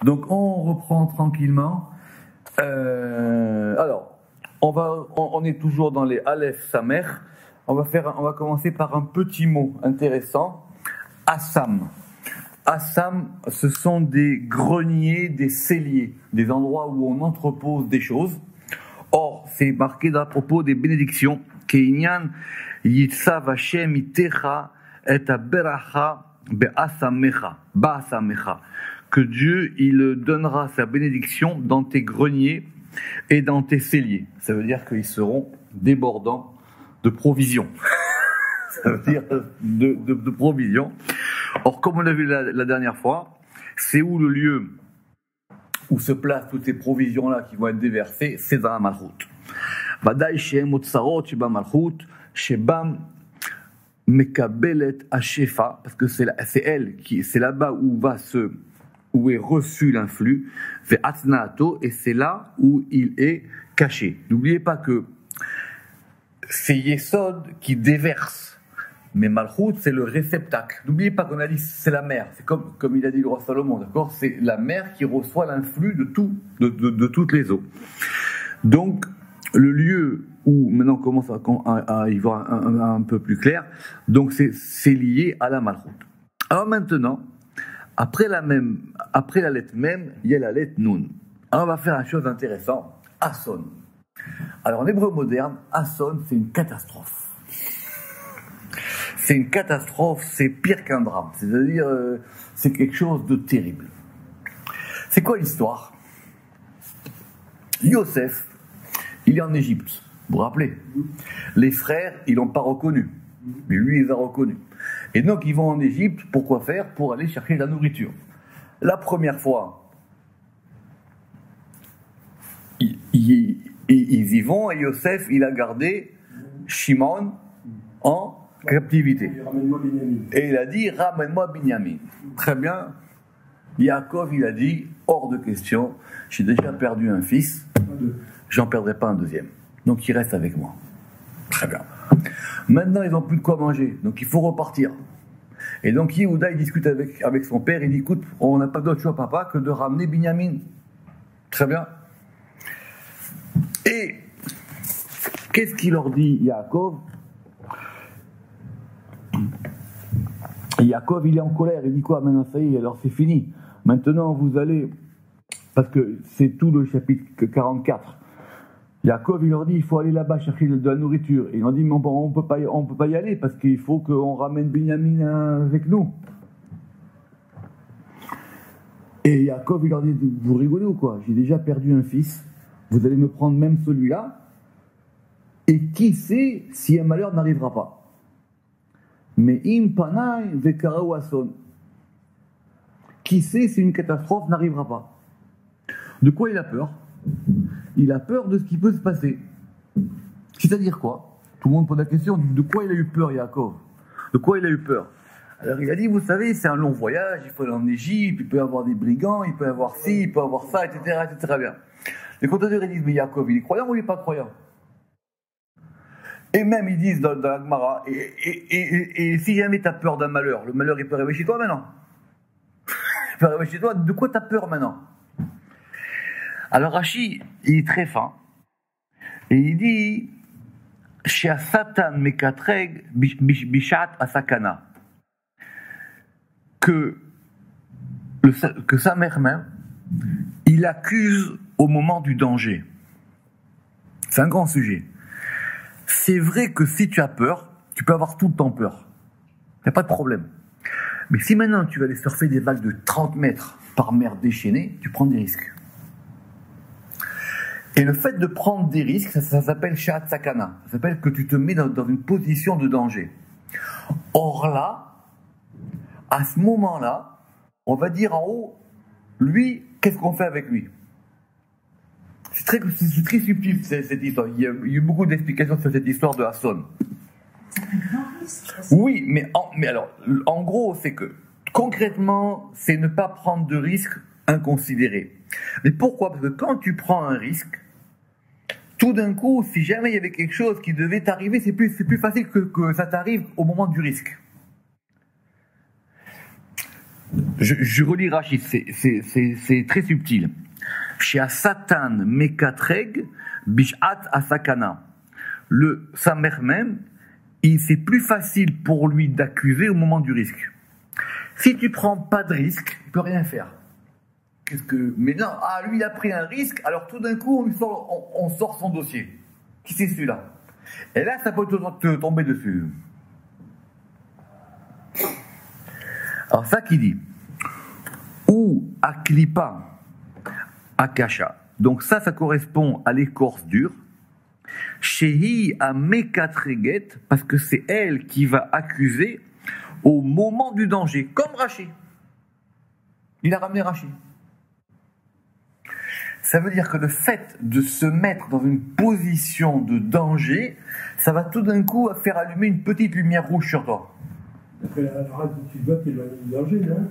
Donc on reprend tranquillement. Alors, on est toujours dans les Aleph Samer. On va commencer par un petit mot intéressant. Assam. Assam, ce sont des greniers, des celliers, des endroits où on entrepose des choses. Or, c'est marqué à propos des bénédictions. Keinyan yitsav Hashem itecha et aberacha be'asamecha, ba'asamecha. Que Dieu, il donnera sa bénédiction dans tes greniers et dans tes celliers. Ça veut dire qu'ils seront débordants de provisions. Ça veut dire de provisions. Or, comme on l'a vu la dernière fois, c'est où le lieu où se placent toutes ces provisions-là qui vont être déversées, c'est dans la Malchut. Vadaï shehem otsarot sheba Malchut, shebam mekabelet hashefa, parce que c'est elle qui, c'est là-bas où est reçu l'influx, ve'atnaato, et c'est là où il est caché. N'oubliez pas que c'est Yesod qui déverse, mais Malchut, c'est le réceptacle. N'oubliez pas qu'on a dit c'est la mer, c'est comme il a dit le roi Salomon, d'accord? C'est la mer qui reçoit l'influx de toutes les eaux. Donc, le lieu où maintenant on commence à y voir un peu plus clair, donc c'est lié à la Malchut. Alors maintenant, après la lettre même, il y a la lettre Nun. Alors on va faire une chose intéressante, Asson. Alors en hébreu moderne, Asson, c'est une catastrophe. C'est une catastrophe, c'est pire qu'un drame. C'est-à-dire, c'est quelque chose de terrible. C'est quoi l'histoire? Yosef, il est en Égypte. Vous vous rappelez? Les frères, ils l'ont pas reconnu. Mais lui, il les a reconnus. Et donc, ils vont en Égypte, pour quoi faire? Pour aller chercher de la nourriture. La première fois, ils y vont, et Yosef, il a gardé Shimon en captivité. Et il a dit, ramène-moi Binyamin. Très bien. Yaakov, il a dit, hors de question, j'ai déjà perdu un fils, j'en perdrai pas un deuxième. Donc il reste avec moi. Très bien. Maintenant, ils n'ont plus de quoi manger, donc il faut repartir. Et donc Yehuda, il discute avec son père, il dit, écoute, on n'a pas d'autre choix, papa, que de ramener Binyamin. Très bien. Et qu'est-ce qu'il leur dit, Yaakov? Yaakov, il est en colère, il dit quoi? Maintenant, ça y est, alors c'est fini. Maintenant, vous allez, parce que c'est tout le chapitre 44. Yaakov, il leur dit, il faut aller là-bas chercher de la nourriture. Et ils ont dit, mais on peut pas y aller, parce qu'il faut qu'on ramène Binyamin avec nous. Et Yaakov, il leur dit, vous rigolez ou quoi? J'ai déjà perdu un fils, vous allez me prendre même celui-là, et qui sait si un malheur n'arrivera pas? Mais im panay vekarau ason. Qui sait si une catastrophe n'arrivera pas? De quoi il a peur? Il a peur de ce qui peut se passer. C'est-à-dire quoi? Tout le monde pose la question, de quoi il a eu peur, Yaakov? De quoi il a eu peur? Alors il a dit, vous savez, c'est un long voyage, il faut aller en Égypte, il peut y avoir des brigands, il peut y avoir ci, il peut y avoir ça, etc., etc. Bien. Les commentateurs ils disent, mais Yaakov, il est croyant ou il n'est pas croyant? Et même ils disent dans la Gemara, et si jamais tu as peur d'un malheur, le malheur il peut arriver chez toi maintenant. Il peut arriver chez toi, de quoi tu as peur maintenant? Alors Rashi, il est très fin, et il dit, chez Satan mekatreg bishat asakana, que sa mère même, il accuse au moment du danger. C'est un grand sujet. C'est vrai que si tu as peur, tu peux avoir tout le temps peur. Il n'y a pas de problème. Mais si maintenant tu vas aller surfer des vagues de 30 mètres par mer déchaînée, tu prends des risques. Et le fait de prendre des risques, ça s'appelle Sha'at Sakana. Ça s'appelle que tu te mets dans une position de danger. Or là, à ce moment-là, on va dire en haut, lui, qu'est-ce qu'on fait avec lui? C'est très subtil cette histoire. Il y a eu beaucoup d'explications sur cette histoire de Hasson. Oui, mais alors, en gros, c'est que concrètement, c'est ne pas prendre de risques inconsidérés. Mais pourquoi? Parce que quand tu prends un risque, tout d'un coup, si jamais il y avait quelque chose qui devait t'arriver, c'est plus facile que ça t'arrive au moment du risque. Je relis Rachid, c'est très subtil. Chez Satan mekatreg bishat asakana. Le samer même, c'est plus facile pour lui d'accuser au moment du risque. Si tu prends pas de risque, il peut rien faire. Mais non, lui il a pris un risque, alors tout d'un coup on sort son dossier. Qui c'est celui-là? Et là ça peut te tomber dessus. Alors ça qui dit ou aklipa akasha. Donc ça correspond à l'écorce dure. Shehi a mekatreget, parce que c'est elle qui va accuser au moment du danger, comme Rachid. Il a ramené Rachid. Ça veut dire que le fait de se mettre dans une position de danger, ça va tout d'un coup faire allumer une petite lumière rouge sur toi. Tu dois t'éloigner du danger, non?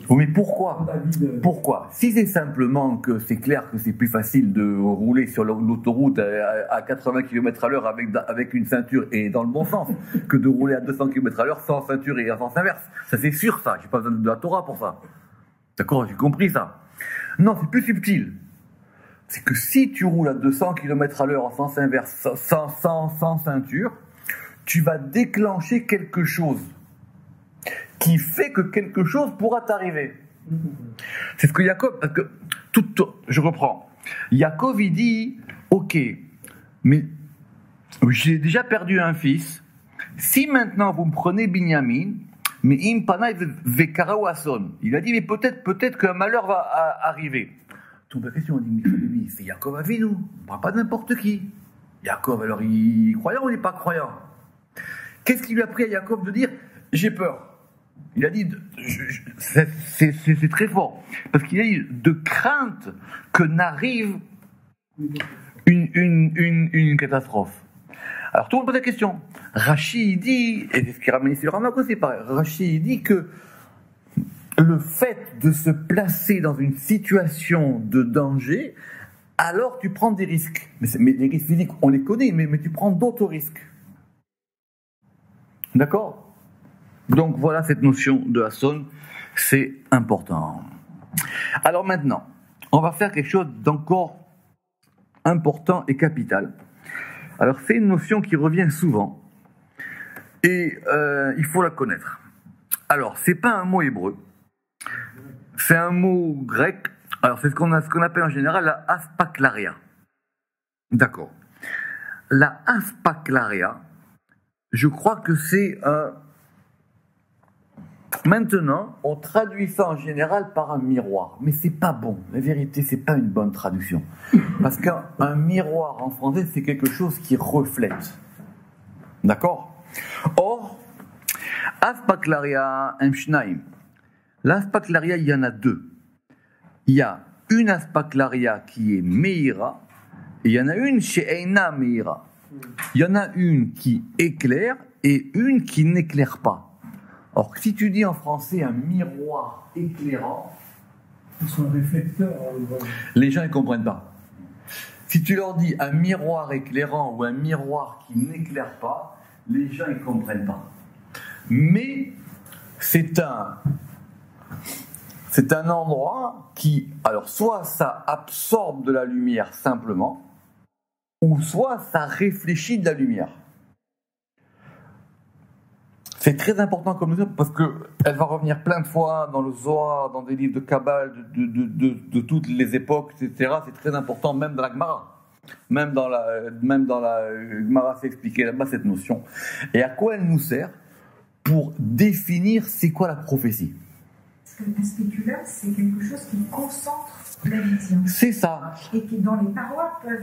Oui, mais pourquoi? Pourquoi? Si c'est simplement que c'est clair que c'est plus facile de rouler sur l'autoroute à 80 km/h avec une ceinture et dans le bon sens, que de rouler à 200 km/h sans ceinture et à sens inverse. Ça c'est sûr, ça. J'ai pas besoin de la Torah pour ça. D'accord? J'ai compris ça. Non, c'est plus subtil. C'est que si tu roules à 200 km/h en sens inverse sans ceinture, tu vas déclencher quelque chose qui fait que quelque chose pourra t'arriver. C'est ce que Yaakov, parce que je reprends. Yaakov il dit, ok, mais j'ai déjà perdu un fils. Si maintenant vous me prenez Binyamin, mais impana vekara ason. Il a dit, mais peut-être qu'un malheur va arriver. Donc la question, on dit, mais lui, c'est Yaakov Avinu, on ne parle pas de n'importe qui. Yaakov, alors il est croyant ou il n'est pas croyant? Qu'est-ce qui lui a pris à Yaakov de dire, j'ai peur? Il a dit, c'est très fort, parce qu'il a dit, de crainte que n'arrive une catastrophe. Alors tout le monde pose la question. Rachid dit, et c'est ce qui ramène ici le Ramak aussi, pareil. Rachid dit que le fait de se placer dans une situation de danger, alors tu prends des risques. Mais les risques physiques, on les connaît, mais tu prends d'autres risques. D'accord? Donc voilà cette notion de Hasson, c'est important. Alors maintenant, on va faire quelque chose d'encore important et capital. Alors c'est une notion qui revient souvent et il faut la connaître. Alors c'est pas un mot hébreu, c'est un mot grec. Alors c'est ce qu'on appelle en général la aspaklaria. D'accord. La aspaklaria, je crois que c'est un... Maintenant, on traduit ça en général par un miroir, mais c'est pas bon. La vérité, c'est pas une bonne traduction, parce qu'un miroir en français, c'est quelque chose qui reflète. D'accord? Or, aspaklaria emshnaim. L'aspaklaria, il y en a deux. Il y a une aspaklaria qui est meira, et il y en a une chez Eina meira. Il y en a une qui éclaire et une qui n'éclaire pas. Alors, si tu dis en français un miroir éclairant, c'est un réflecteur. Les gens ne comprennent pas. Si tu leur dis un miroir éclairant ou un miroir qui n'éclaire pas, les gens ne comprennent pas. Mais c'est un endroit qui, alors soit ça absorbe de la lumière simplement, ou soit ça réfléchit de la lumière. C'est très important comme notion parce qu'elle va revenir plein de fois dans le Zohar, dans des livres de Kabbale, de toutes les époques, etc. C'est très important, même dans la Gemara. Même dans la Gemara, c'est expliqué là-bas cette notion. Et à quoi elle nous sert? Pour définir c'est quoi la prophétie. Parce que la spécula, c'est quelque chose qui concentre la vision. C'est ça. Et qui, dans les parois, peuvent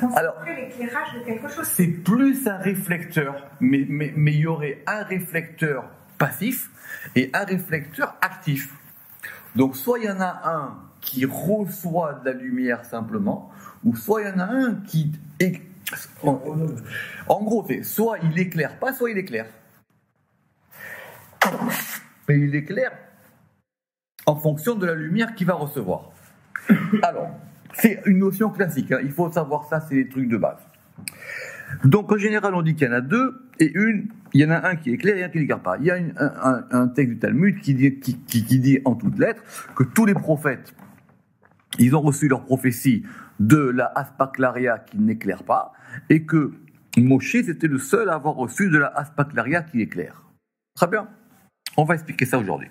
concentrer l'éclairage de quelque chose. C'est plus un réflecteur, mais il y aurait un réflecteur passif et un réflecteur actif. Donc, soit il y en a un qui reçoit de la lumière simplement, ou soit il y en a un qui... En gros, c'est soit il éclaire pas, soit il éclaire. Mais il éclaire en fonction de la lumière qu'il va recevoir. Alors, c'est une notion classique, hein. Il faut savoir ça, c'est des trucs de base. Donc en général, on dit qu'il y en a deux, et il y en a un qui est clair et un qui n'éclaire pas. Il y a un texte du Talmud qui dit en toutes lettres que tous les prophètes, ils ont reçu leur prophétie de la Aspaklaria qui n'éclaire pas, et que Moshe, c'était le seul à avoir reçu de la Aspaklaria qui éclaire. Très bien. On va expliquer ça aujourd'hui.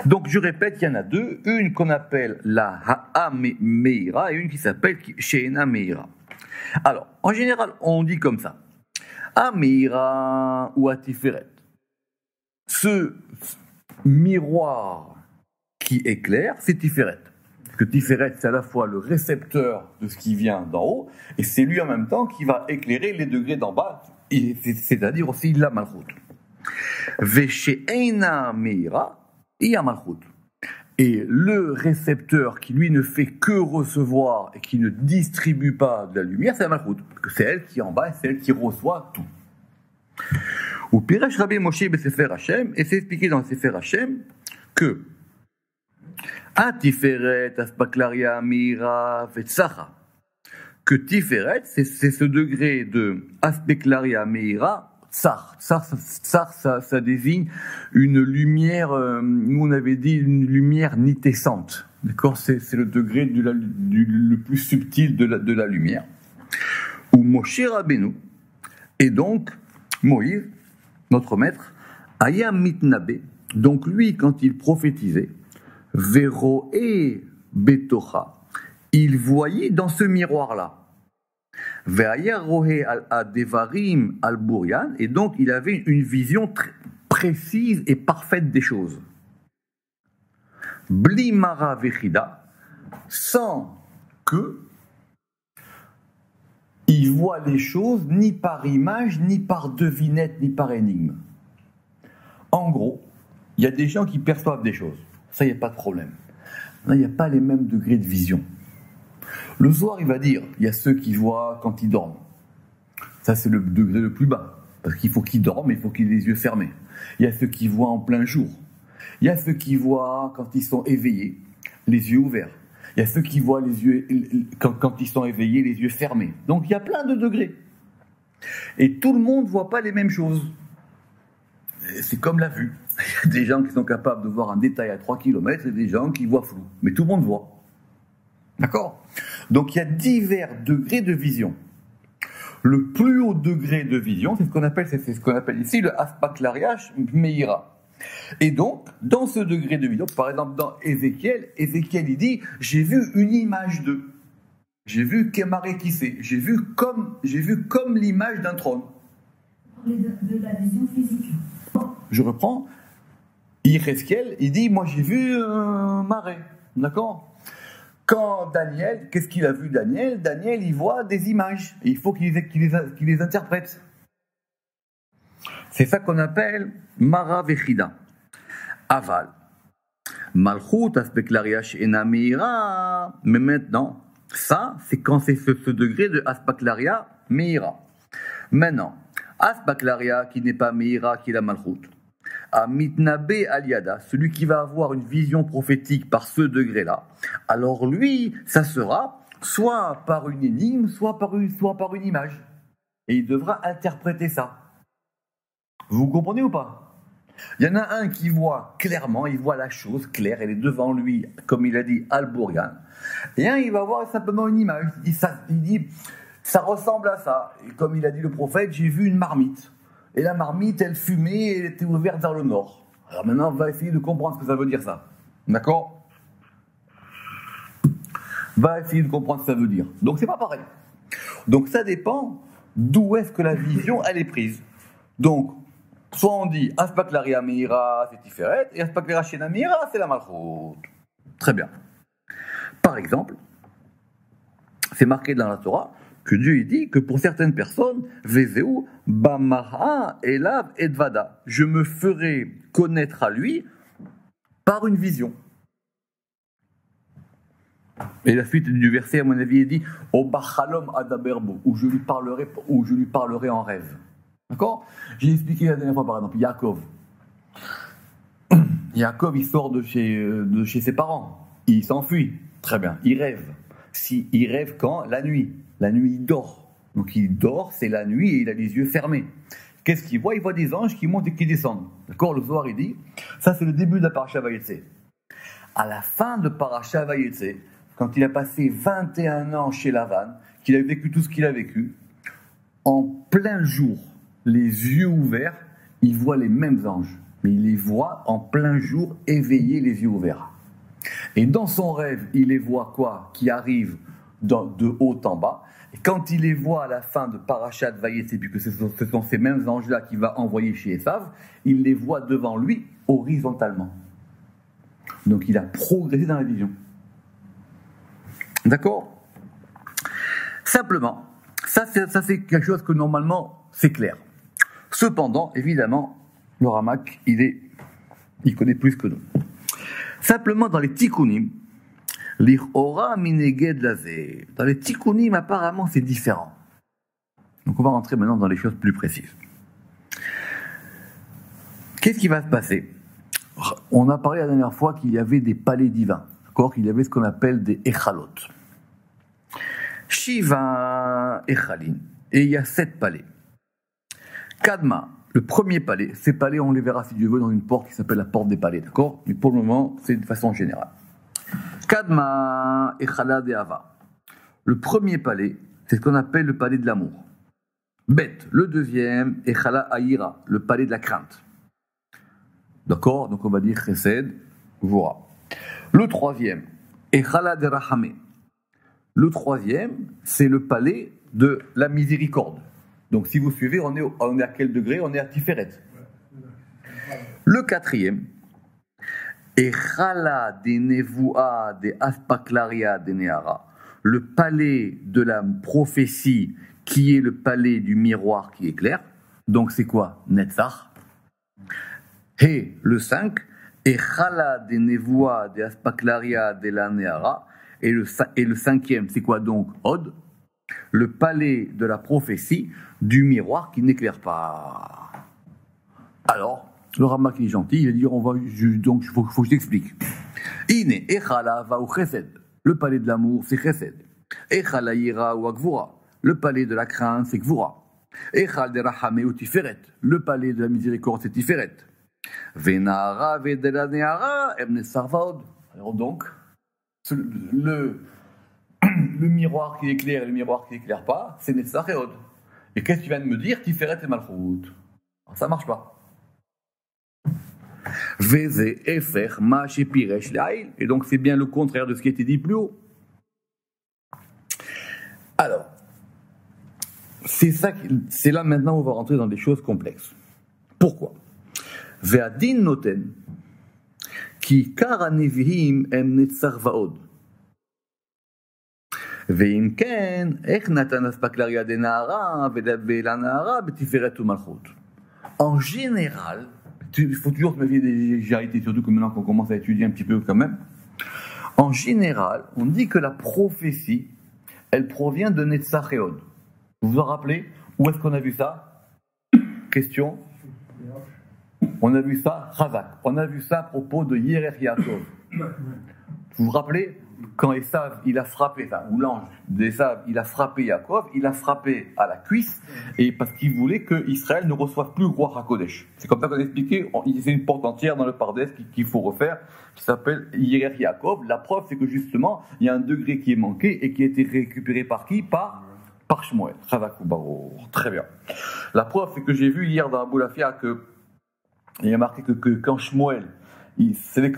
Donc, je répète, il y en a deux. Une qu'on appelle la Ha'a Meira et une qui s'appelle She'ena Meira. Alors, en général, on dit comme ça. Meira ou Atiferet. Ce miroir qui éclaire, c'est Tiferet. Parce que Tiferet, c'est à la fois le récepteur de ce qui vient d'en haut, et c'est lui en même temps qui va éclairer les degrés d'en bas, c'est-à-dire aussi la Malchut. Ve'she'ena Meira, il y a Malchut. Et le récepteur qui, lui, ne fait que recevoir et qui ne distribue pas de la lumière, c'est la Malchut. Parce que c'est elle qui est en bas et c'est elle qui reçoit tout. Ou Piresh Rabbi Moshe Besefer Hashem, et c'est expliqué dans le Sefer Hashem que Tiferet, Aspaklaria, Meira, Vetsacha. Que Tiferet, c'est ce degré de Aspaklaria, Meira, Tsar, ça désigne une lumière, nous on avait dit une lumière nitescente. D'accord, c'est le degré le plus subtil de la lumière. Ou Moshe Rabbeinu, et donc Moïse, notre maître, Aya Mitnabe, donc lui quand il prophétisait, Veroe Betocha, il voyait dans ce miroir-là. Et donc il avait une vision très précise et parfaite des choses. Blimara vechida, sans que il voit les choses ni par image, ni par devinette, ni par énigme. En gros, il y a des gens qui perçoivent des choses. Ça, il n'y a pas de problème. Là, il n'y a pas les mêmes degrés de vision. Le soir, il va dire, il y a ceux qui voient quand ils dorment. Ça, c'est le degré le plus bas. Parce qu'il faut qu'ils dorment, il faut qu'ils aient les yeux fermés. Il y a ceux qui voient en plein jour. Il y a ceux qui voient quand ils sont éveillés, les yeux ouverts. Il y a ceux qui voient les yeux, quand ils sont éveillés, les yeux fermés. Donc, il y a plein de degrés. Et tout le monde ne voit pas les mêmes choses. C'est comme la vue. Il y a des gens qui sont capables de voir un détail à 3 km et des gens qui voient flou. Mais tout le monde voit. D'accord ? Donc, il y a divers degrés de vision. Le plus haut degré de vision, c'est ce qu'on appelle ici le Aspaklaria Meira. Et donc, dans ce degré de vision, par exemple dans Ézéchiel, il dit « J'ai vu une image d'eux. J'ai vu Kémaré qui c'est. J'ai vu comme l'image d'un trône. » De la vision physique. Je reprends. Yézéchiel, il dit « Moi j'ai vu Maré. » D'accord ? Quand Daniel, qu'est-ce qu'il a vu Daniel ? Daniel, il voit des images. Et il faut qu'il les interprète. C'est ça qu'on appelle Mara Vechida. Aval. Malchut, Aspaklaria She'ena Meira. Mais maintenant, ça, c'est quand c'est ce degré de Aspaklaria Meira. Maintenant, Aspaklaria qui n'est pas Meira, qui est la Malchut. À Mitnabe Aliada, celui qui va avoir une vision prophétique par ce degré-là, alors lui, ça sera soit par une énigme, soit par une image. Et il devra interpréter ça. Vous comprenez ou pas ? Il y en a un qui voit clairement, il voit la chose claire, elle est devant lui, comme il a dit Al-Burgan. Et un, il va voir simplement une image. Il dit, ça ressemble à ça. Et comme il a dit le prophète, j'ai vu une marmite. Et la marmite, elle fumait et elle était ouverte vers le nord. Alors maintenant, on va essayer de comprendre ce que ça veut dire ça. D'accord ? Va essayer de comprendre ce que ça veut dire. Donc c'est pas pareil. Donc ça dépend d'où est-ce que la vision, elle est prise. Donc, soit on dit Aspaklaria Meira, c'est Tiferet, et Aspaklaria She'ena Meira, c'est la Malchut. Très bien. Par exemple, c'est marqué dans la Torah que Dieu dit que pour certaines personnes, Vezeu, Bamaha, Elav, Edvada, je me ferai connaître à lui par une vision. Et la suite du verset, à mon avis, est dit O Bachalom Adaberbo, où je lui parlerai en rêve. D'accord ? J'ai expliqué la dernière fois, par exemple, Yaakov, il sort de chez ses parents. Il s'enfuit. Très bien. Il rêve. Il rêve quand ? La nuit. La nuit, il dort. Donc il dort, c'est la nuit et il a les yeux fermés. Qu'est-ce qu'il voit? Il voit des anges qui montent et qui descendent. D'accord? Le Zohar, il dit, ça c'est le début de la Parasha Vayetze. À la fin de Parasha Vayetze, quand il a passé 21 ans chez Lavan, qu'il a vécu tout ce qu'il a vécu, en plein jour, les yeux ouverts, il voit les mêmes anges. Mais il les voit en plein jour, éveillés, les yeux ouverts. Et dans son rêve, il les voit quoi? Qui arrivent de haut en bas. Et quand il les voit à la fin de Parashat Vayetze, puisque ce sont ces mêmes anges-là qu'il va envoyer chez Esav, il les voit devant lui horizontalement. Donc il a progressé dans la vision. D'accord? Simplement, ça c'est quelque chose que normalement c'est clair. Cependant, évidemment, le Ramak, il connaît plus que nous. Simplement dans les tikkunim, l'Ichora mineged lazé. Dans les tikkunim, apparemment, c'est différent. Donc on va rentrer maintenant dans les choses plus précises. Qu'est-ce qui va se passer? On a parlé la dernière fois qu'il y avait des palais divins, d'accord? Qu'il y avait ce qu'on appelle des echalot. Shiva echalin. Et il y a 7 palais. Kadma, le premier palais, ces palais, on les verra si Dieu veut dans une porte qui s'appelle la porte des palais, d'accord? Mais pour le moment, c'est de façon générale. Kadma echala de Hava. Le premier palais, c'est ce qu'on appelle le palais de l'amour. Bet, le deuxième, echala aïra, le palais de la crainte. D'accord? Donc on va dire chesed, vora. Le troisième, echala de Rahame. Le troisième, c'est le palais de la miséricorde. Donc si vous suivez, on est à quel degré? On est à Tiferet. Le quatrième, Echala de Nevoa de Aspaklaria de Nehara, le palais de la prophétie qui est le palais du miroir qui éclaire. Donc c'est quoi? Netzach. Et le 5, Echala de Nevoa de Aspaklaria de la Nehara, et le cinquième, c'est quoi donc? Od, le palais de la prophétie du miroir qui n'éclaire pas. Alors, le Ramak est gentil, il a dit donc il faut que je t'explique. Ine, Echala va au Chesed, le palais de l'amour, c'est Chesed. Echala ira ou Gvura, le palais de la crainte, c'est Gvura. Echal de Rahame ou Tiferet, le palais de la miséricorde, c'est Tiferet. Venara vedela neara, emne sarvaod. Alors donc, le miroir qui éclaire et le miroir qui n'éclaire pas, c'est Netzach et Od. Et qu'est-ce que tu viens de me dire? Tiferet et Malchut. Ça ne marche pas. Veze efer ma shepiresh le'ail. Et donc c'est bien le contraire de ce qui a été dit plus haut. Alors, c'est là maintenant où on va rentrer dans des choses complexes. Pourquoi? Ve'adin noten ki kar hanevihim em netzach va'od. ואם כן, איך נתן אספקלריה דנערה ולנערה בתפארת ומלכות? En général, il faut toujours se méfier des légèretés, surtout que maintenant qu'on commence à étudier un petit peu quand même. En général, on dit que la prophétie, elle provient de Netzach et Od. Vous vous en rappelez? Où est-ce qu'on a vu ça? Question. On a vu ça, Chazak. On a vu ça à propos de Yerer Yaakov. Vous vous rappelez? Quand Esav, il a frappé, ou l'ange d'Esav, il a frappé Yaakov, il a frappé à la cuisse, et parce qu'il voulait que Israël ne reçoive plus le roi HaKodesh. C'est comme ça qu'on a expliqué, c'est une porte entière dans le Pardes qu'il faut refaire, qui s'appelle Yerer Yaakov. La preuve, c'est que justement, il y a un degré qui est manqué, et qui a été récupéré par qui? Par Shmuel. Très bien. La preuve, c'est que j'ai vu hier dans Abou Lafia que, il y a marqué que quand Shmuel, c'est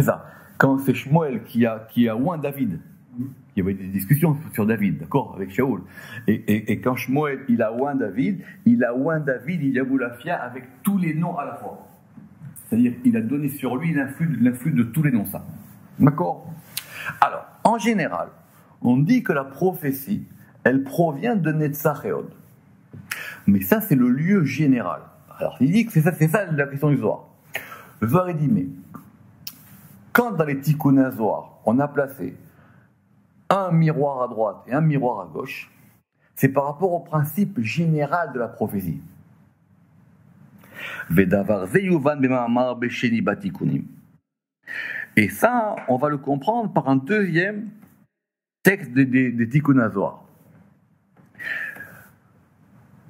ça. Quand c'est Shmuel qui a oint David, il y avait des discussions sur David, d'accord, avec Shaoul. Et quand Shmuel, il a oint David, il y a Boulafia avec tous les noms à la fois. C'est-à-dire, il a donné sur lui l'influx de tous les noms, ça. D'accord? Alors, en général, on dit que la prophétie, elle provient de Netzach et Od. Mais ça, c'est le lieu général. Alors, il dit que c'est ça la question du Zohar. Le Zohar, il dit, mais quand dans les Tikkun Zohar, on a placé un miroir à droite et un miroir à gauche, c'est par rapport au principe général de la prophétie. Et ça, on va le comprendre par un deuxième texte des Tikkun Zohar.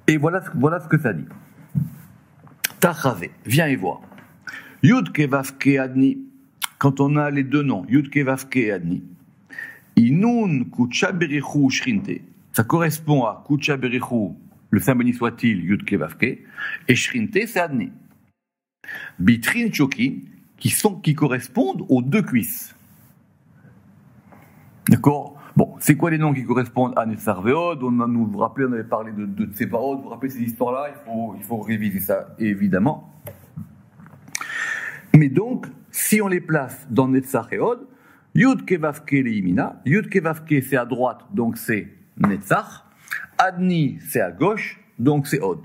Et voilà ce que ça dit. Tachazé, viens et vois. Yud Kevavke Adni, quand on a les deux noms, Yud Kevavke Adni, Inun Kucha Berichu Shrinte, ça correspond à Kucha Berichu, le saint béni soit-il, Yud Kevavke, et Shrinte, c'est Adni. Bitrin Chokin, qui correspondent aux deux cuisses. D'accord? Bon, c'est quoi les noms qui correspondent à Netzar Veod? Vous vous rappelez, on avait parlé de Tsebaot, vous vous rappelez ces histoires-là, il faut réviser ça, évidemment. Mais donc, si on les place dans Netzar Veod, Yud Kevavke Leimina, Yud Kevavke c'est à droite, donc c'est Netzar, Adni c'est à gauche, donc c'est Od.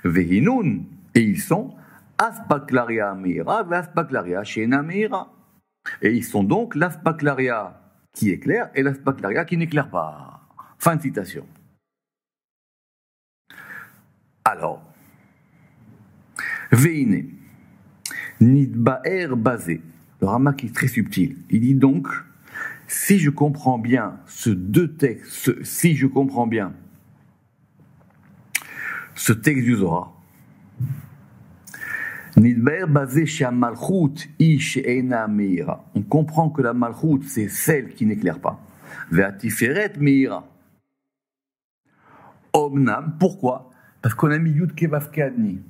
Vehinun, et ils sont Aspaklaria Meira, Aspaklaria Shena Meira. Et ils sont donc l'Aspaklaria qui éclaire et l'Aspaklaria qui n'éclaire pas. Fin de citation. Alors, Veine, Nidbaer Bazé, le Rama qui est très subtil, il dit donc, si je comprends bien ce deux textes, si je comprends bien ce texte du Zohar, Nidbaer Bazé chez Malchut ish eina meira. On comprend que la Malchut c'est celle qui n'éclaire pas. Ve'atiferet meira. Omnam, pourquoi? Parce qu'on a mis Yud Kevavke Adni.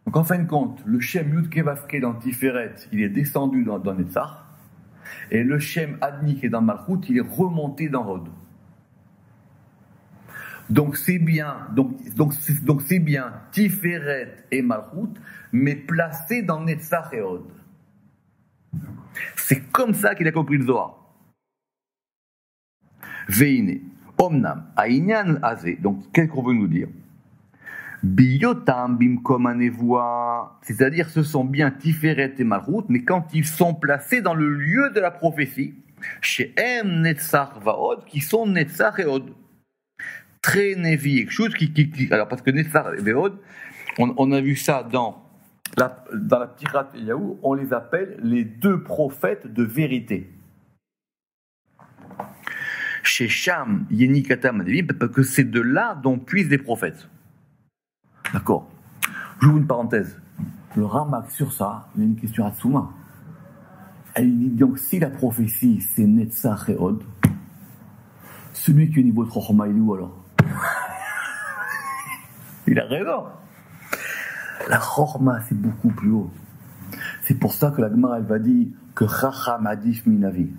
Donc en fin de compte, le Shem Yud Kevavke dans Tiferet, il est descendu dans Netzar, et le Shem Adni qui est dans Malchut, il est remonté dans Hod. Donc c'est bien, donc c'est bien Tiferet et Malchut, mais placés dans Netzar et Hod. C'est comme ça qu'il a compris le Zohar. Veine, Omnam, Aïnyan Azé. Donc qu'est-ce qu'on veut nous dire? Biyotam bimkom anevoa, c'est-à-dire ce sont bien Tiferet et Malchut, mais quand ils sont placés dans le lieu de la prophétie, chez M Netzar Vaod, qui sont Netzar et Hod. Très Nevi, quelque chose qui. Alors, parce que Netzar et Veod, on a vu ça dans la Ptirat Eliyahu, on les appelle les deux prophètes de vérité. Chez Sham, Yenikatam, parce que c'est de là dont puissent les prophètes. D'accord. J'ouvre une parenthèse. Le Ramak sur ça, il y a une question à Tsouma. Il dit donc si la prophétie c'est Netzar et Hod, celui qui est au niveau de Chochma, il est où alors? Il a raison. La Chochma, c'est beaucoup plus haut. C'est pour ça que la Gemara, elle va dire que Chacham Adif Minavi.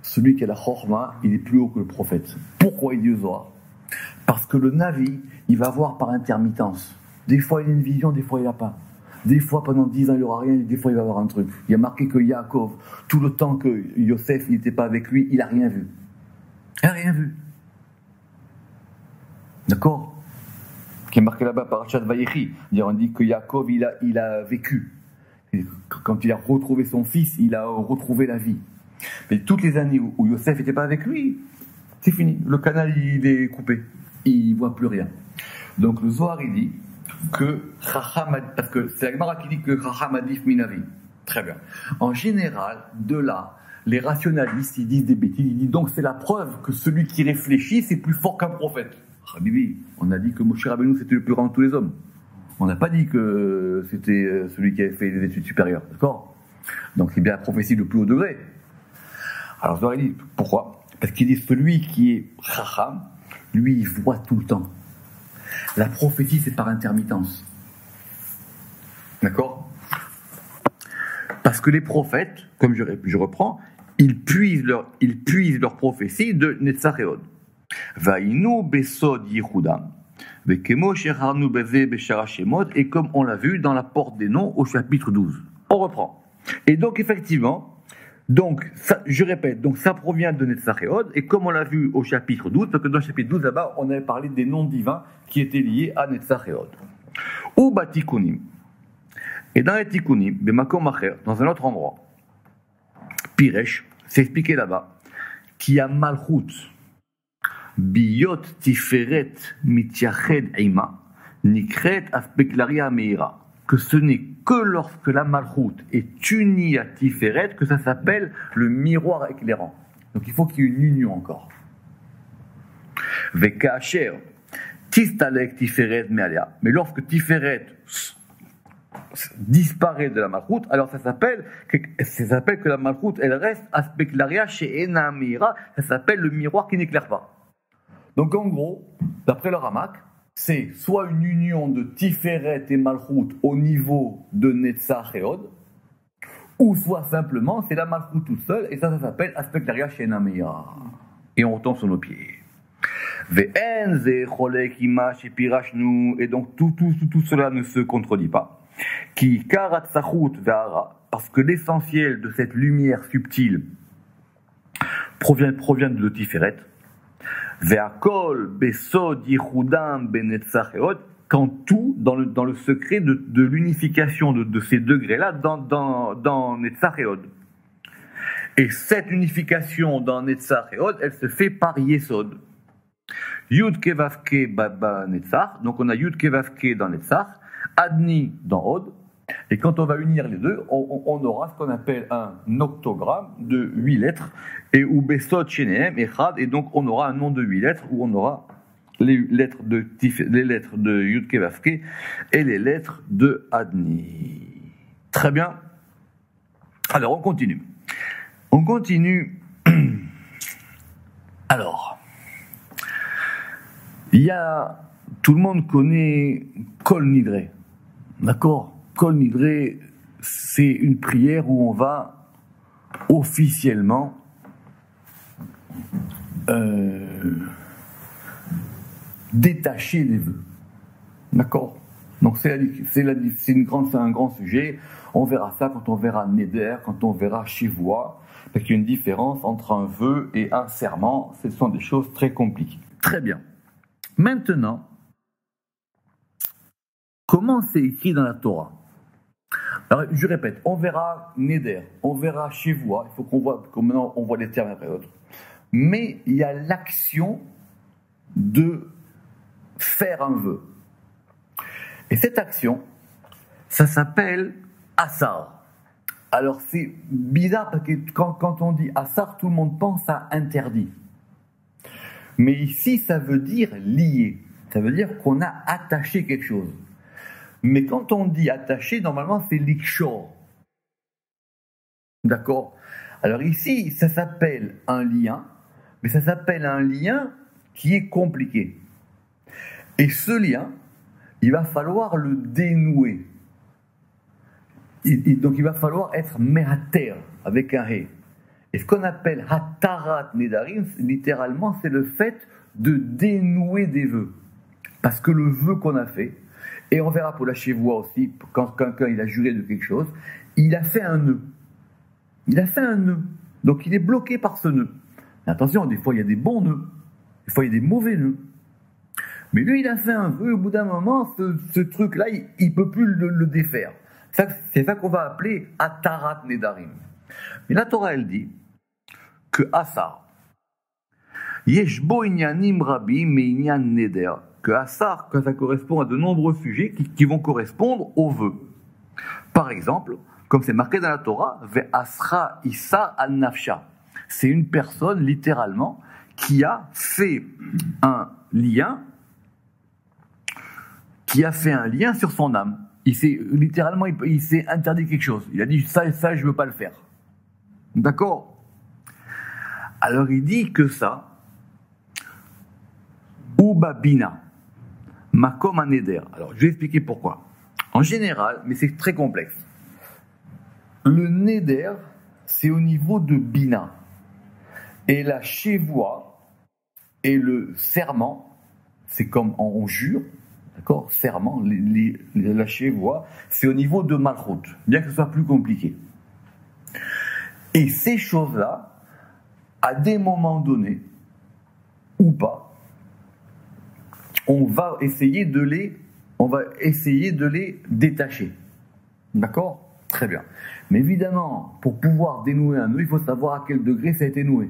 Celui qui a la Chochma, il est plus haut que le prophète. Pourquoi il dit au Zohar? Parce que le Navi, il va voir par intermittence. Des fois, il a une vision, des fois, il n'a pas. Des fois, pendant 10 ans, il n'aura rien, des fois, il va avoir un truc. Il y a marqué que Yaakov, tout le temps que Yosef n'était pas avec lui, il n'a rien vu. Il n'a rien vu. D'accord? Qui est marqué là-bas par Parashat Vayechi. On dit que Yaakov, il a vécu. Et quand il a retrouvé son fils, il a retrouvé la vie. Mais toutes les années où Yosef n'était pas avec lui, c'est fini. Le canal, il est coupé. Il ne voit plus rien. Donc le Zohar, il dit que parce que c'est la Gemara qui dit que Chacham Adif Minavi. Très bien. En général, de là, les rationalistes, ils disent des bêtises. Ils disent donc c'est la preuve que celui qui réfléchit, c'est plus fort qu'un prophète. Habibi, on a dit que Moshe Rabbeinu, c'était le plus grand de tous les hommes. On n'a pas dit que c'était celui qui avait fait des études supérieures. D'accord? Donc c'est bien la prophétie de plus haut degré. Alors Zohar, il dit pourquoi? Parce qu'il dit celui qui est Chacham, lui, il voit tout le temps. La prophétie, c'est par intermittence. D'accord? Parce que les prophètes, comme je reprends, ils puisent leur prophétie de Netzar et Hod. Vaïnu besod yichudam, vekemo sherharnu beze beshara shemot, et comme on l'a vu dans la porte des noms au chapitre 12. On reprend. Et donc, effectivement, ça, je répète, donc ça provient de Netzar et Hod, et comme on l'a vu au chapitre 12, parce que dans le chapitre 12, là-bas, on avait parlé des noms divins qui étaient liés à Netzar et Hod. Ou batikunim. Et dans les tikkunim, bemakom acher, dans un autre endroit, Piresh, c'est expliqué là-bas, qui a malchut, biyot tiferet mityached ima, nikret aspeklaria meira, que ce n'est que lorsque la malchut est unie à tiferet que ça s'appelle le miroir éclairant. Donc il faut qu'il y ait une union encore. Vekacher Tistalek Tiferet Mealia. Mais lorsque Tiferet disparaît de la malchoute, alors ça s'appelle que la malchoute, elle reste aspeclaria chez Enamira, ça s'appelle le miroir qui n'éclaire pas. Donc en gros, d'après le Ramak, c'est soit une union de Tiferet et malchoute au niveau de Netzach et Hod, ou soit simplement c'est la malchoute toute seule, et ça s'appelle aspeclaria chez Enamira. Et on retombe sur nos pieds. Et donc tout cela ne se contredit pas. Parce que l'essentiel de cette lumière subtile provient de Tiferet. Quand tout, dans le secret de l'unification de ces degrés-là dans Netzach et Hod. Et cette unification dans Netzach et Hod, elle se fait par Yesod. Yud Kevavke Baba Netzach, donc on a Yud Kevavke dans Netzach, Adni dans Hod, et quand on va unir les deux, on aura ce qu'on appelle un octogramme de 8 lettres, et ou Besot Shenehem Echad, et donc on aura un nom de 8 lettres où on aura les lettres de Yud Kevavke et les lettres de Adni. Très bien. Alors on continue. Alors. Tout le monde connaît Kol Nidre, d'accord? Kol Nidre, c'est une prière où on va officiellement détacher les vœux, d'accord? Donc c'est un grand sujet. On verra ça quand on verra Neder, quand on verra Shivoa, parce qu'il y a une différence entre un vœu et un serment. Ce sont des choses très compliquées. Très bien. Maintenant, comment c'est écrit dans la Torah? Alors, je répète, on verra Neder, on verra Shivoa, il faut qu'on voit, maintenant on voit les termes après l'autre. Mais il y a l'action de faire un vœu. Et cette action, ça s'appelle Assar. Alors c'est bizarre parce que quand on dit Assar, tout le monde pense à interdit. Mais ici, ça veut dire lier. Ça veut dire qu'on a attaché quelque chose. Mais quand on dit attaché, normalement, c'est l'ikshor. D'accord? Alors ici, ça s'appelle un lien, mais ça s'appelle un lien qui est compliqué. Et ce lien, il va falloir le dénouer. Donc il va falloir être mehater, avec un he. Et ce qu'on appelle hatarat nedarim, littéralement, c'est le fait de dénouer des vœux. Parce que le vœu qu'on a fait, et on verra pour la chevoie aussi, quand quelqu'un il a juré de quelque chose, il a fait un nœud. Il a fait un nœud. Donc il est bloqué par ce nœud. Mais attention, des fois il y a des bons nœuds, des fois il y a des mauvais nœuds. Mais lui, il a fait un vœu, au bout d'un moment, ce truc-là, il ne peut plus le défaire. C'est ça qu'on va appeler hatarat nedarim. Mais la Torah, elle dit que Assar, Yeshbo inyanim rabim me inyan neder, que Assar, que ça correspond à de nombreux sujets qui vont correspondre au vœu. Par exemple, comme c'est marqué dans la Torah, Ve'asra issa al nafsha. C'est une personne, littéralement, qui a fait un lien, sur son âme. Littéralement, il s'est interdit quelque chose. Il a dit ça et ça, je ne veux pas le faire. D'accord? Alors il dit que ça, Ubabina, Makom Aneder. Alors je vais expliquer pourquoi. En général, mais c'est très complexe. Le Neder, c'est au niveau de Bina. Et la Shevoa et le serment, c'est comme on jure, d'accord? Serment, la Shevoa, c'est au niveau de Malchut, bien que ce soit plus compliqué. Et ces choses-là, à des moments donnés, ou pas, on va essayer de les détacher. D'accord? Très bien. Mais évidemment, pour pouvoir dénouer un nœud, il faut savoir à quel degré ça a été noué.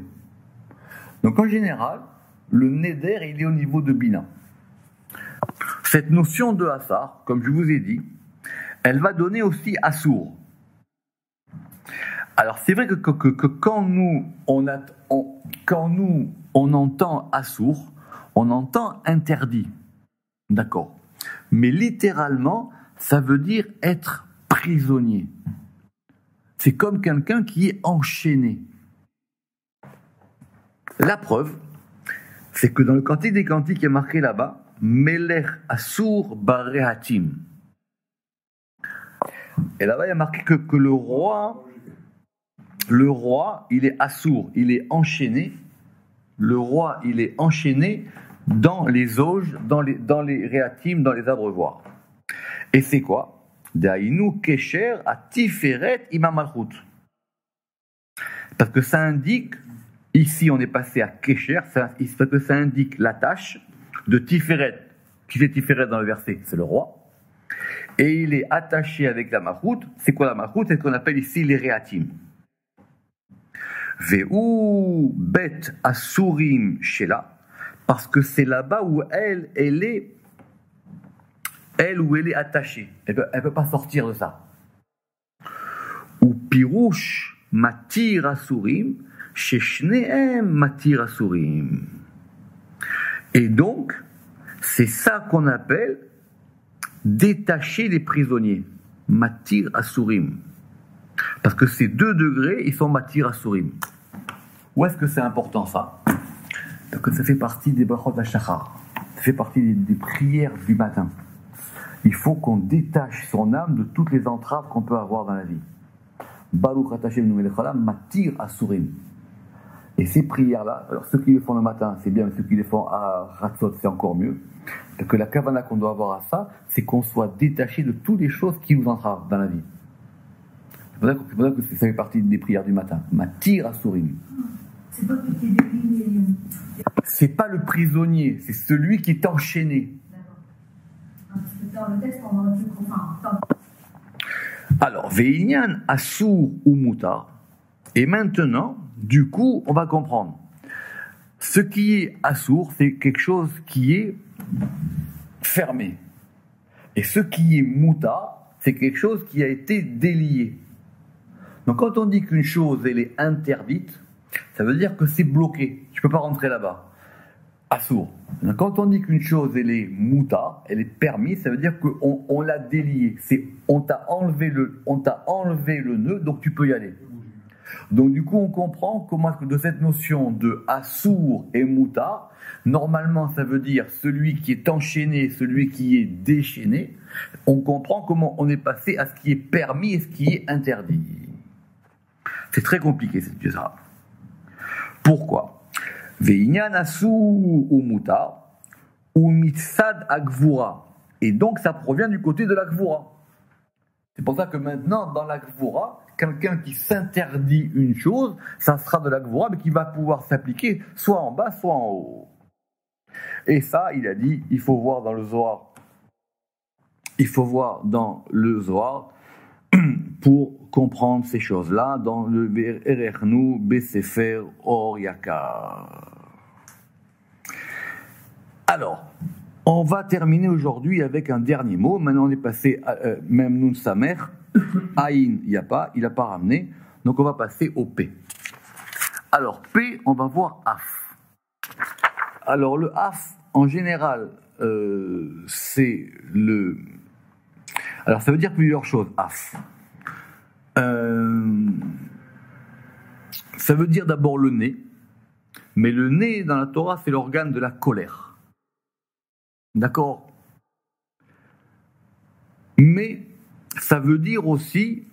Donc en général, le neder, il est au niveau de Bina. Cette notion de Assar, comme je vous ai dit, elle va donner aussi Assour. Alors c'est vrai que quand nous on entend Assour, on entend interdit. D'accord. Mais littéralement, ça veut dire être prisonnier. C'est comme quelqu'un qui est enchaîné. La preuve, c'est que dans le Cantique des Cantiques, il y a marqué là-bas, Melech Assur Barehatim. Et là-bas, il y a marqué que le roi, il est assourd, il est enchaîné. Le roi, il est enchaîné dans les auges, dans les réatim, dans les abreuvoirs. Et c'est quoi? Daïnou Kesher à Tiferet Imam Malchut. Parce que ça indique, ici on est passé à Kesher, parce que ça indique la tâche de Tiferet. Qui fait Tiferet dans le verset? C'est le roi. Et il est attaché avec la Malchut. C'est quoi la Malchut? C'est ce qu'on appelle ici les réatim. Ve'u bet asurim shela, parce que c'est là-bas où elle est attachée. Elle peut pas sortir de ça. Ou pirouche matir asurim sheshneem matir asurim. Et donc, c'est ça qu'on appelle détacher les prisonniers. Matir asurim. Parce que ces 2 degrés, ils sont matir asurim. Où est-ce que c'est important ça? Parce que ça fait partie des brachot hashachar. Ça fait partie des prières du matin. Il faut qu'on détache son âme de toutes les entraves qu'on peut avoir dans la vie. Baruch atachem numelcholam matir asurim. Et ces prières-là, alors ceux qui les font le matin, c'est bien, mais ceux qui les font à Ratzot, c'est encore mieux. Parce que la kavana qu'on doit avoir à ça, c'est qu'on soit détaché de toutes les choses qui nous entravent dans la vie. C'est pour ça que ça fait partie des prières du matin. Matir asurim. C'est pas qui est désigné. C'est pas le prisonnier, c'est celui qui est enchaîné. D'accord. Parce que dans le texte, on aurait pu comprendre. Alors, Ve'inyan Assur ou Mutar. Et maintenant, du coup, on va comprendre. Ce qui est Assur, c'est quelque chose qui est fermé. Et ce qui est Mutar, c'est quelque chose qui a été délié. Donc, quand on dit qu'une chose, elle est interdite, ça veut dire que c'est bloqué. Tu ne peux pas rentrer là-bas. Assur. Donc, quand on dit qu'une chose, elle est Mutar, elle est permise, ça veut dire qu'on l'a déliée. On t'a enlevé le nœud, donc tu peux y aller. Donc du coup, on comprend comment de cette notion de Assur et Mutar, normalement ça veut dire celui qui est enchaîné, celui qui est déchaîné. On comprend comment on est passé à ce qui est permis et ce qui est interdit. C'est très compliqué cette pièce-là. Pourquoi? Ve'inyan Assur ou Mutar ou Mitzad Agvura. Et donc ça provient du côté de la Gvura. C'est pour ça que maintenant, dans la Gvura, quelqu'un qui s'interdit une chose, ça sera de la Gvura, mais qui va pouvoir s'appliquer soit en bas, soit en haut. Et ça, il a dit, il faut voir dans le Zohar. Il faut voir dans le Zohar pour comprendre ces choses-là, dans le Erechnu Besefer Or Yakar. Alors, on va terminer aujourd'hui avec un dernier mot. Maintenant, on est passé à même Nun Samer. Aïn, il n'y a pas, il n'a pas ramené. Donc, on va passer au P. Alors, P, on va voir Af. Alors, le Af, en général, c'est le... Alors, ça veut dire plusieurs choses, Af. Ça veut dire d'abord le nez. Mais le nez, dans la Torah, c'est l'organe de la colère. D'accord? Mais ça veut dire aussi,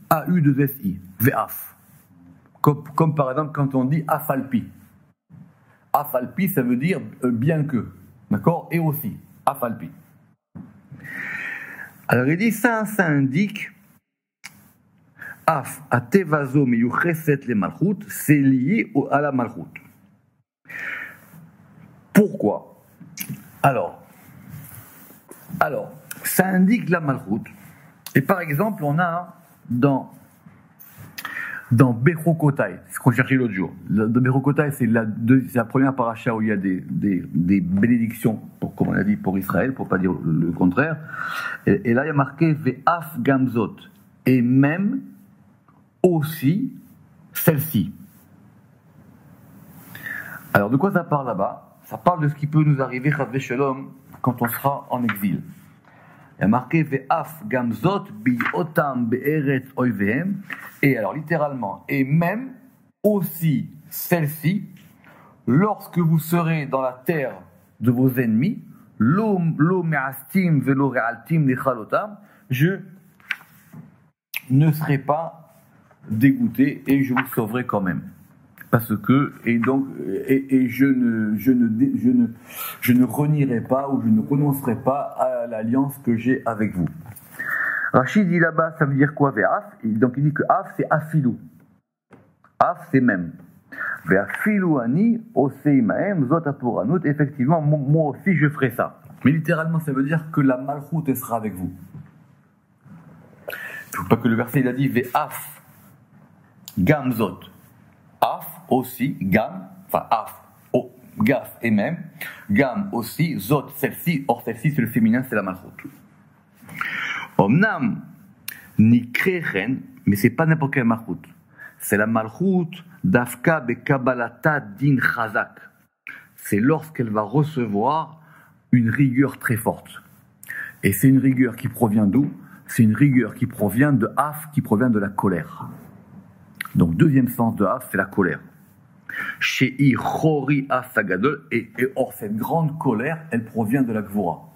A-U-2-S-I, Ve'af. Comme par exemple quand on dit Afalpi. Afalpi, ça veut dire bien que. D'accord? Et aussi, Afalpi. Alors il dit ça indique Af, Atevazo, Meyucheset le Malchut, c'est lié à la Malchut. Pourquoi? Alors, ça indique la Malchut. Et par exemple, on a dans Bechokotai, c'est ce qu'on cherchait l'autre jour. Dans Bechokotai, c'est la première paracha où il y a des bénédictions, comme on a dit, pour Israël, pour ne pas dire le contraire. Et là, il y a marqué Ve'af Gamzot. Et même aussi celle-ci. Alors, de quoi ça parle là-bas? Ça parle de ce qui peut nous arriver, Chasvé Shalom, quand on sera en exil. Il y a marqué Ve'af gamzot bi'otam be'eretz oivehem. Et alors littéralement, et même aussi celle-ci, lorsque vous serez dans la terre de vos ennemis, lo me'astim velo re'altim lechalotam, je ne serai pas dégoûté et je vous sauverai quand même. Parce que, et donc, et je ne renierai pas ou je ne renoncerai pas à l'alliance que j'ai avec vous. Rachid dit là-bas, ça veut dire quoi, ve'af? Donc il dit que af c'est afilou. Af c'est même. Ve'afilou ani oseimaem zot apuranut. Effectivement, moi aussi je ferai ça. Mais littéralement, ça veut dire que la malchoute elle sera avec vous. Il ne faut pas que le verset il a dit ve'af gamzot. Af aussi, gam, enfin af, gaf et même, gam aussi, zot, celle-ci, or celle-ci c'est le féminin, c'est la malchoute. Omnam, ni krehen, mais c'est pas n'importe quelle malchoute. C'est la malchoute d'Afka bekabalata din chazak. C'est lorsqu'elle va recevoir une rigueur très forte. Et c'est une rigueur qui provient d'où? C'est une rigueur qui provient de af, qui provient de la colère. Donc, deuxième sens de af, c'est la colère. Shei chori asagadol, et or, cette grande colère, elle provient de la gvura.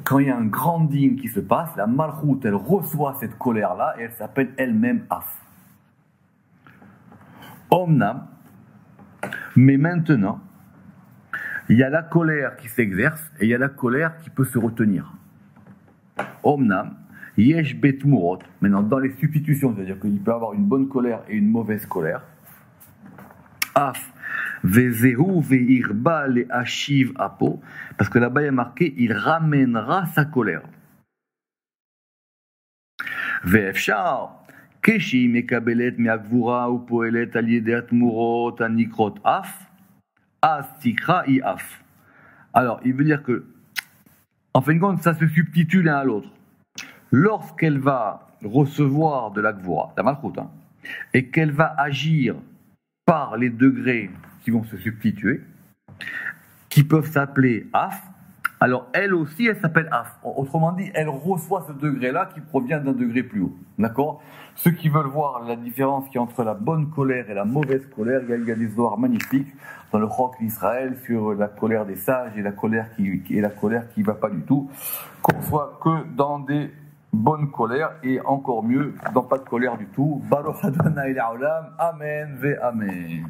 Quand il y a un grand dîme qui se passe, la malchoute, elle reçoit cette colère-là, et elle s'appelle elle-même af. Omnam, mais maintenant, il y a la colère qui s'exerce, et il y a la colère qui peut se retenir. Omnam, yesh betmurot, maintenant dans les substitutions, c'est-à-dire qu'il peut y avoir une bonne colère et une mauvaise colère. Af, vezehu veirba le ashiv apo, parce que là-bas il y a marqué, il ramènera sa colère. Ve'efshar, keshi mekabelet me'agvura ou poelet al yedei tmurot anikrot af, as tikra i af. Alors, il veut dire que, en fin de compte, ça se substitue l'un à l'autre. Lorsqu'elle va recevoir de la gvura, la malchoute, et qu'elle va agir par les degrés qui vont se substituer, qui peuvent s'appeler af, alors elle aussi, elle s'appelle af. Autrement dit, elle reçoit ce degré-là qui provient d'un degré plus haut. D'accord? Ceux qui veulent voir la différence qu'il y a entre la bonne colère et la mauvaise colère, il y a des histoires magnifiques dans le Chok d'Israël sur la colère des sages et la colère qui va pas du tout. Qu'on soit que dans des bonnes colères et encore mieux dans pas de colère du tout. Baruch Adonai Le'olam. Amen ve Amen.